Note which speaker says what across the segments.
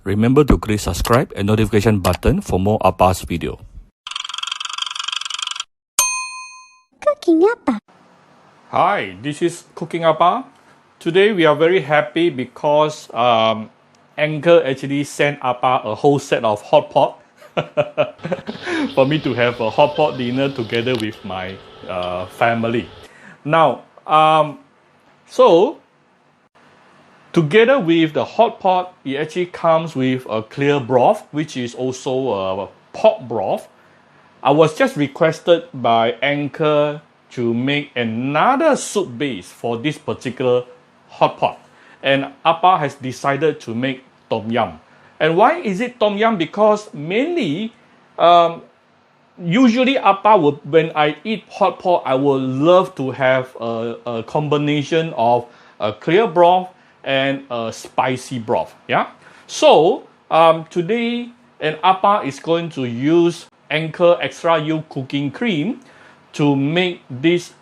Speaker 1: Remember to click subscribe and notification button for more Appa's video.
Speaker 2: Cooking Appa.
Speaker 3: Hi, this is Cooking Appa. Today we are very happy because Anchor actually sent Appa a whole set of hot pot for me to have a hot pot dinner together with my family. Now, so together with the hot pot, it actually comes with a clear broth, which is also a pork broth. I was just requested by Anchor to make another soup base for this particular hot pot, and Appa has decided to make tom yum. And why is it tom yum? Because mainly, usually Appa would, when I eat hot pot, I would love to have a combination of a clear broth and a spicy broth. Yeah. So today, and Appa is going to use Anchor Extra U cooking cream to make this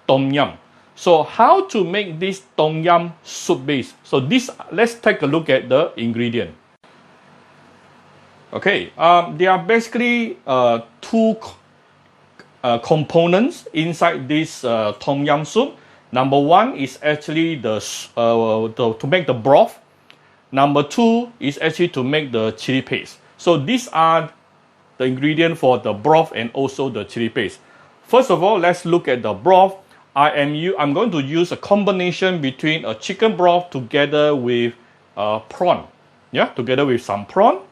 Speaker 3: tom yum. So how to make this tom yum soup base? So this, let's take a look at the ingredient. Okay, there are basically two components inside this tom yum soup. Number one is actually to make the broth. Number two is actually to make the chili paste. So these are the ingredient for the broth and also the chili paste. First of all, let's look at the broth. I'm going to use a combination between a chicken broth together with prawn. Yeah, together with some prawn.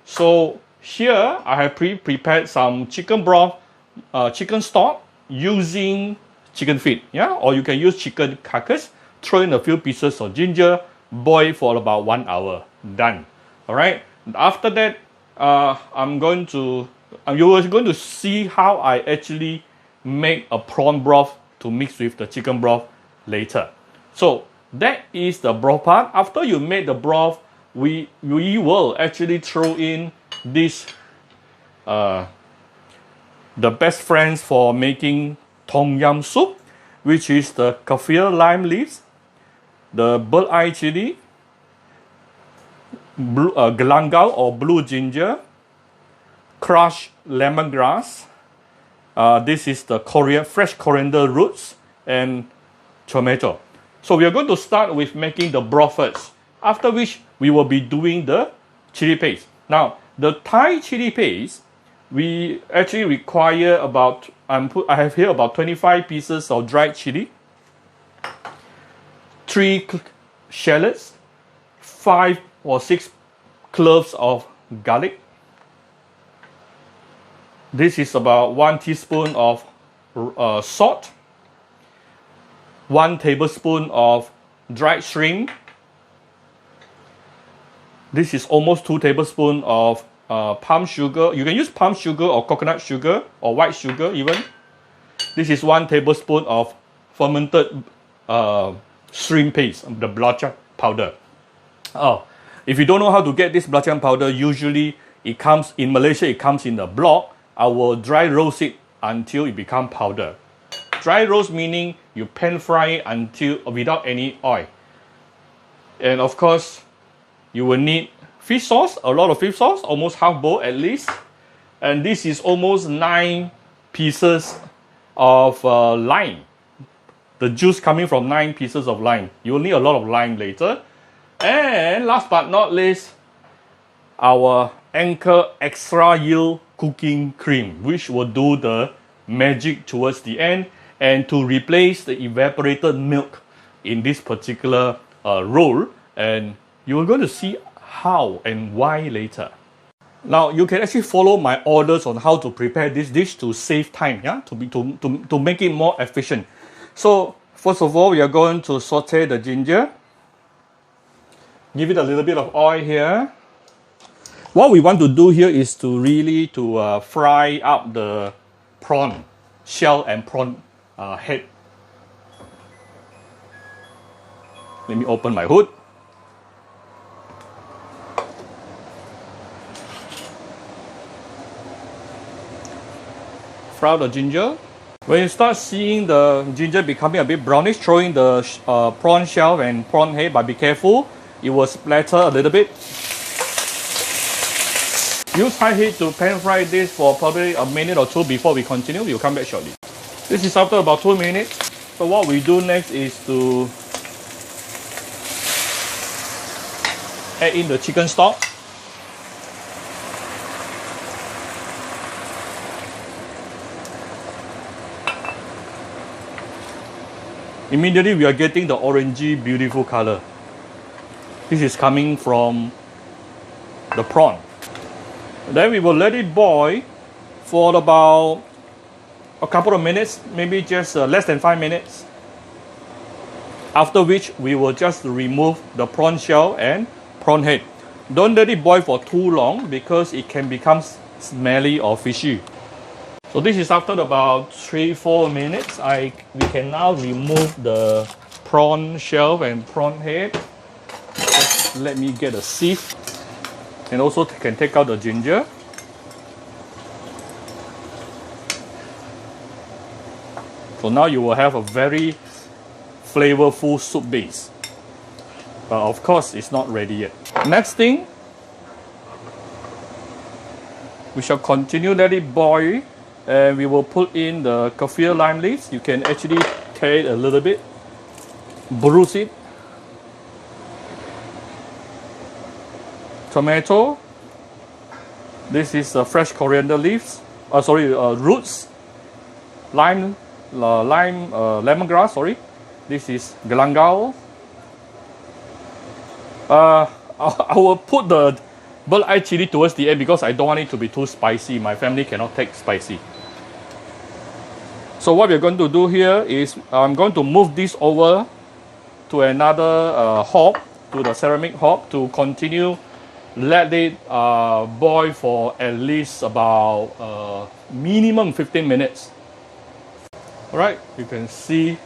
Speaker 3: So here I have prepared some chicken broth, chicken stock using chicken feet. Yeah, or you can use chicken carcass. Throw in a few pieces of ginger, boil for about 1 hour. Done. All right. After that, you are going to see how I actually make a prawn broth to mix with the chicken broth later. So that is the broth part. After you make the broth, we will actually throw in this the best friends for making tom yum soup, which is the kaffir lime leaves, the bird eye chili, galangal or blue ginger, crushed lemongrass. This is the fresh coriander roots and tomato. So we are going to start with making the broth first, after which we will be doing the chili paste. Now, the Thai chili paste, we actually require about, I have here about 25 pieces of dried chili, 3 shallots, 5 or 6 cloves of garlic. This is about 1 teaspoon of salt, 1 tablespoon of dried shrimp. This is almost 2 tablespoons of palm sugar. You can use palm sugar or coconut sugar or white sugar even. This is 1 tablespoon of fermented shrimp paste, the belacan powder. Oh, if you don't know how to get this belacan powder, usually it comes in Malaysia. It comes in a block. I will dry roast it until it becomes powder. Dry roast meaning you pan fry it until without any oil. And of course, you will need fish sauce, a lot of fish sauce, almost half bowl at least. And this is almost 9 pieces of lime. The juice coming from 9 pieces of lime. You will need a lot of lime later. And last but not least, our Anchor Extra Yield cooking cream, which will do the magic towards the end and to replace the evaporated milk in this particular roll. And you are going to see how and why later. Now you can actually follow my orders on how to prepare this dish to save time, yeah, to make it more efficient. So first of all, we are going to saute the ginger. Give it a little bit of oil here. What we want to do here is to really fry up the prawn shell and prawn head. Let me open my hood. Fry the ginger. When you start seeing the ginger becoming a bit brownish, throw in the prawn shell and prawn head, but be careful, it will splatter a little bit. Use high heat to pan fry this for probably a minute or two before we continue. We'll come back shortly. This is after about 2 minutes. So what we do next is to add in the chicken stock. Immediately we are getting the orangey beautiful color. This is coming from the prawn. Then we will let it boil for about a couple of minutes, maybe just less than 5 minutes. After which we will just remove the prawn shell and prawn head. Don't let it boil for too long because it can become smelly or fishy. So this is after about 3-4 minutes. We can now remove the prawn shell and prawn head. Just let me get a sieve, and also can take out the ginger. So now you will have a very flavorful soup base. But of course, it's not ready yet. Next thing, we shall continue let it boil, and we will put in the kaffir lime leaves. You can actually tear it a little bit, bruise it. Tomato. This is fresh coriander leaves. Roots. Lemongrass. Sorry. This is galangal. I will put the bird eye chili towards the end because I don't want it to be too spicy. My family cannot take spicy. So what we're going to do here is I'm going to move this over to another hob, to the ceramic hob, to continue let it boil for at least about minimum 15 minutes. Alright, you can see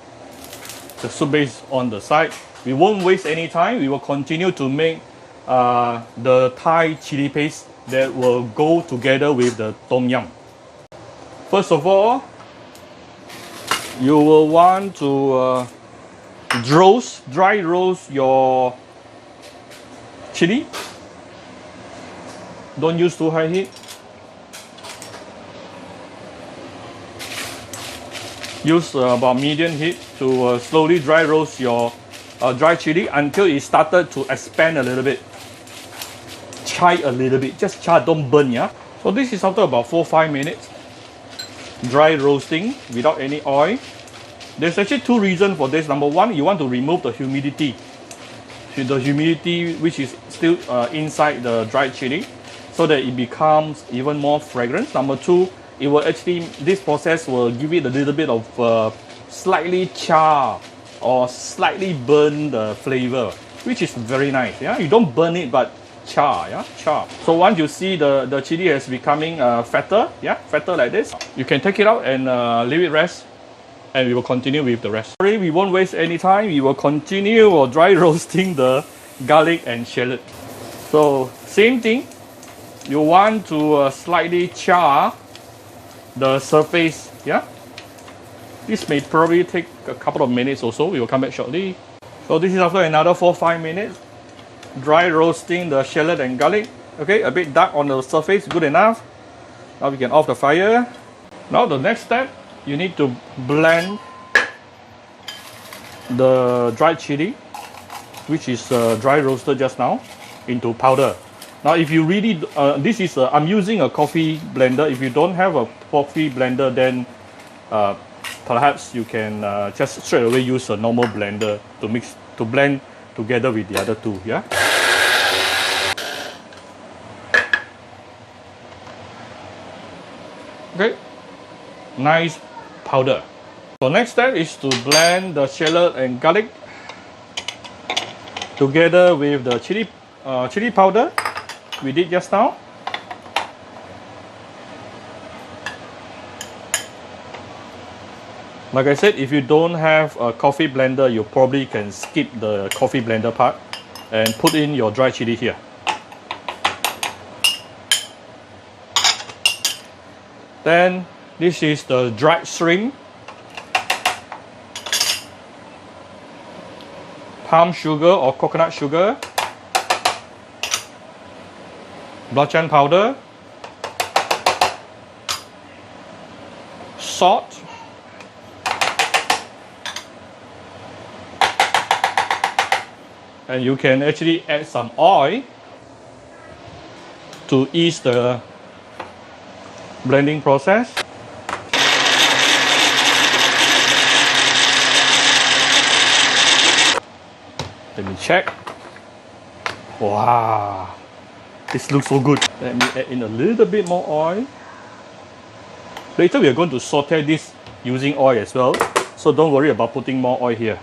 Speaker 3: the soup base on the side. We won't waste any time. We will continue to make the Thai chili paste that will go together with the tom yum. First of all, you will want to dry roast your chili. Don't use too high heat. Use about medium heat to slowly dry roast your dry chili until it started to expand a little bit. Char a little bit, just char, don't burn, yeah? So this is after about 4-5 minutes. Dry roasting without any oil. There's actually two reasons for this. Number one, you want to remove the humidity. The humidity which is still inside the dried chili, so that it becomes even more fragrant. Number two, it will actually, this process will give it a little bit of slightly char or slightly burn the flavor, which is very nice. Yeah, you don't burn it, but char. Yeah, char. So once you see the chili is becoming fatter, yeah, fatter like this, you can take it out and leave it rest, and we will continue with the rest. Sorry, we won't waste any time. We will continue or dry roasting the garlic and shallot. So same thing. You want to slightly char the surface, yeah? This may probably take a couple of minutes or so. We will come back shortly. So this is after another 4-5 minutes. Dry roasting the shallot and garlic. Okay, a bit dark on the surface, good enough. Now we can off the fire. Now the next step, you need to blend the dried chili, which is dry roasted just now, into powder. Now, if you really, this is I'm using a coffee blender. If you don't have a coffee blender, then perhaps you can just straight away use a normal blender to blend together with the other two. Yeah. Okay. Nice powder. So next step is to blend the shallot and garlic together with the chili powder we did just now. Like I said, if you don't have a coffee blender, you probably can skip the coffee blender part and put in your dry chili here. Then this is the dried shrimp, palm sugar or coconut sugar, belacan powder, salt. And you can actually add some oil to ease the blending process. Let me check. Wow, this looks so good. Let me add in a little bit more oil. Later we are going to saute this using oil as well, so don't worry about putting more oil here.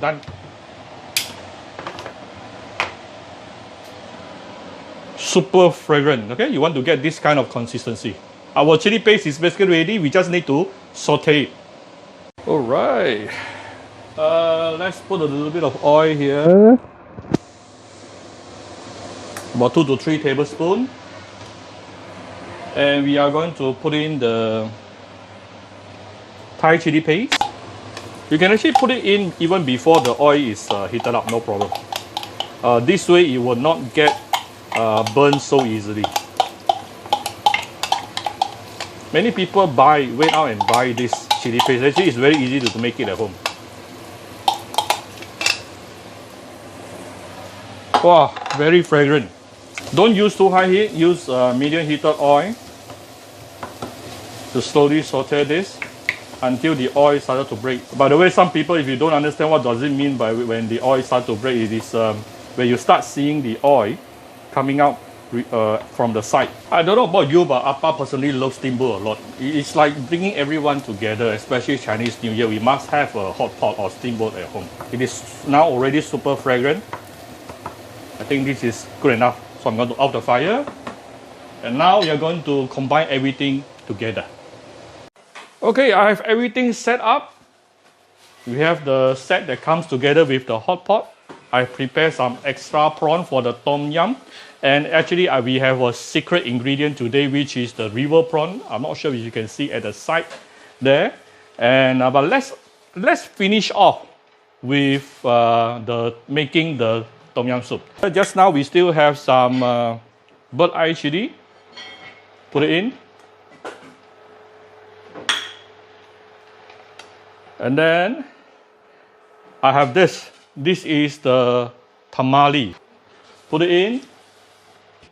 Speaker 3: Done. Super fragrant. Okay, you want to get this kind of consistency. Our chili paste is basically ready. We just need to saute it. All right. Let's put a little bit of oil here. About 2 to 3 tablespoons. And we are going to put in the Thai chili paste. You can actually put it in even before the oil is heated up, no problem. This way it will not get burned so easily. Many people went out and buy this chili paste. Actually, it's very easy to make it at home. Wow, very fragrant. Don't use too high heat, use medium heated oil to slowly saute this until the oil started to break. By the way, some people, if you don't understand what does it mean by when the oil starts to break, it is when you start seeing the oil coming out from the side. I don't know about you, but Appa personally loves steamboat a lot. It's like bringing everyone together, especially Chinese New Year. We must have a hot pot or steamboat at home. It is now already super fragrant. I think this is good enough. So I'm going to off the fire. And now we are going to combine everything together. Okay, I have everything set up. We have the set that comes together with the hot pot. I prepared some extra prawn for the tom yum. And actually we have a secret ingredient today, which is the river prawn. I'm not sure if you can see at the side there. And but let's finish off with making the tom yum soup. Just now we still have some bird eye chili. Put it in. And then I have this. This is the tamale. Put it in.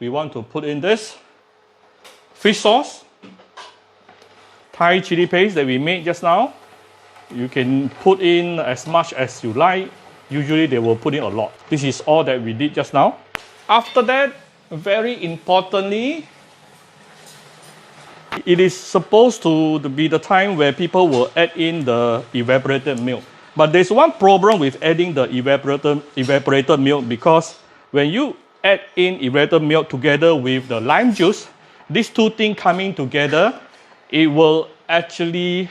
Speaker 3: We want to put in this fish sauce, Thai chili paste that we made just now. You can put in as much as you like. Usually they will put in a lot. This is all that we did just now. After that, very importantly, it is supposed to be the time where people will add in the evaporated milk. But there's one problem with adding the evaporated milk, because when you add in evaporated milk together with the lime juice, these two things coming together, it will actually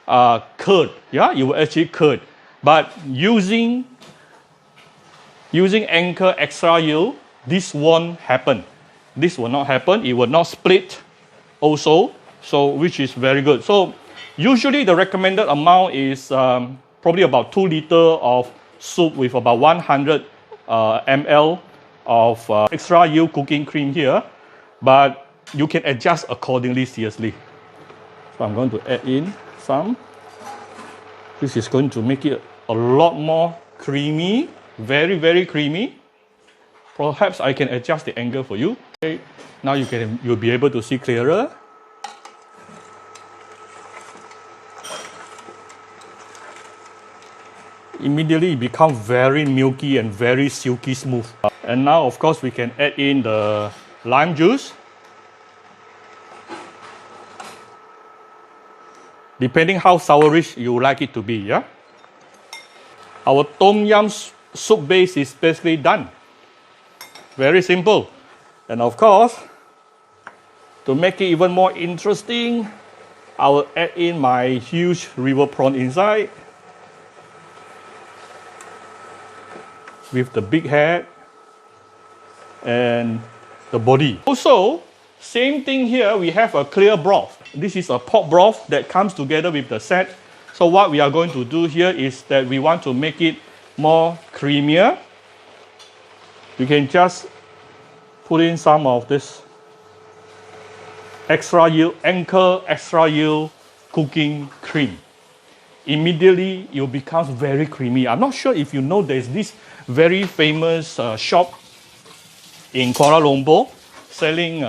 Speaker 3: curd. Yeah, it will actually curd. But using Anchor Extra Yield, this won't happen. This will not happen. It will not split also, so which is very good. So usually the recommended amount is probably about 2 liters of soup with about 100 ml of extra yield cooking cream here, but you can adjust accordingly, seriously. So I'm going to add in some. This is going to make it a lot more creamy, very, very creamy. Perhaps I can adjust the angle for you. Okay, now you'll be able to see clearer. Immediately it becomes very milky and very silky smooth. And now of course we can add in the lime juice. Depending how sourish you like it to be, yeah? Our tom yum soup base is basically done. Very simple. And of course, to make it even more interesting, I will add in my huge river prawn inside, with the big head and the body. Also, same thing here, we have a clear broth. This is a pork broth that comes together with the set. So what we are going to do here is that we want to make it more creamier. You can just put in some of this extra yield, Anchor extra yield cooking cream. Immediately it becomes very creamy. I'm not sure if you know there's this very famous shop in Kuala Lumpur selling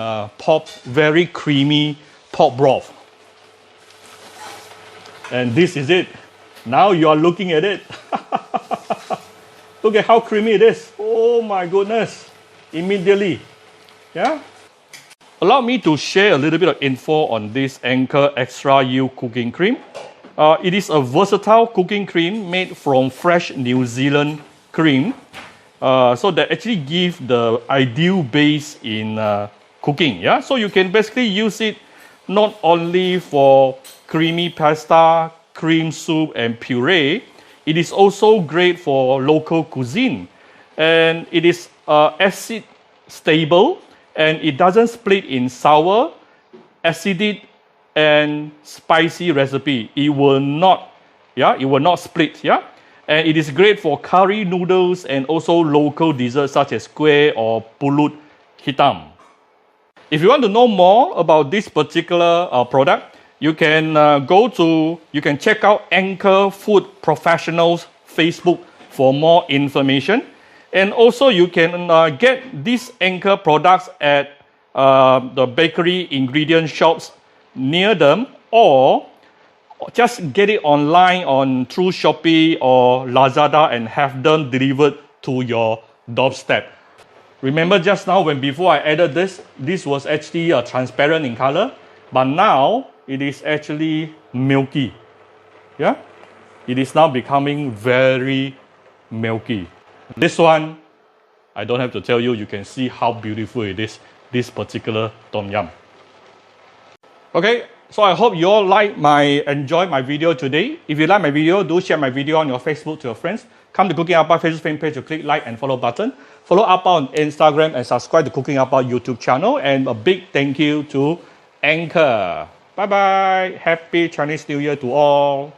Speaker 3: very creamy pork broth. And this is it. Now you are looking at it. Look at how creamy it is. Oh my goodness. Immediately. Yeah. Allow me to share a little bit of info on this Anchor Extra Yield Cooking Cream. It is a versatile cooking cream made from fresh New Zealand cream. So that actually give the ideal base in cooking. Yeah. So you can basically use it not only for creamy pasta, cream soup, and puree. It is also great for local cuisine, and it is acid stable, and it doesn't split in sour, acidic, and spicy recipe. It will not, it will not split, And it is great for curry noodles and also local desserts such as kueh or pulut hitam. If you want to know more about this particular product, you can you can check out Anchor Food Professionals Facebook for more information. And also you can get these Anchor products at the bakery ingredient shops near them, or just get it online through Shopee or Lazada and have them delivered to your doorstep. Remember just now before I added this was actually transparent in color, but now it is actually milky. Yeah? It is now becoming very milky. This one, I don't have to tell you, you can see how beautiful it is, this particular tom yum. Okay, so I hope you all enjoy my video today. If you like my video, do share my video on your Facebook to your friends. Come to Cooking Appa Facebook fan page to click like and follow button. Follow Appa on Instagram and subscribe to Cooking Appa YouTube channel. And a big thank you to Anchor. Bye bye. Happy Chinese New Year to all.